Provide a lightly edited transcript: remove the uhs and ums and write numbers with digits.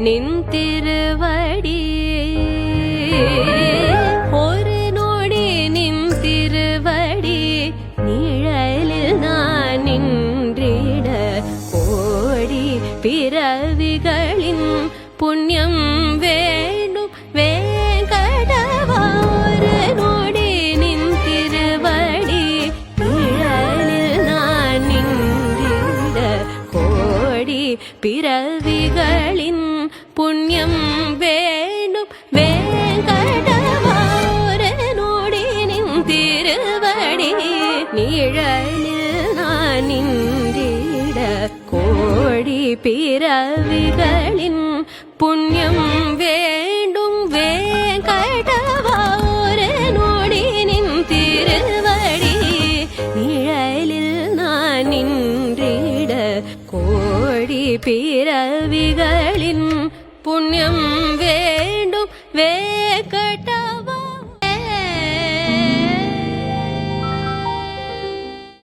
நின் திருவடி ஒரு நொடி நின் திருவடி நிழலில் நான் நின்றிட கோடி பிறவிகளின் புண்ணியம் வேண்டும் வேங்கடவா ஒரு நொடி நின் திருவடி நிழலில் நான் நின்றிட கோடி பிறவிகளின் புண்ணியம் வேண்டும் வேங்கடவா ஒரு நொடி நின் திருவடி நிழலில் நான் நின்றிட கோடி பிறவிகளின் புண்ணியம் வேண்டும் வேங்கடவா ஒரு நொடி நின் திருவடி நிழலில் நான் நின்றிட கோடி பிறவிகளின் புண்ணியம் வேண்டும்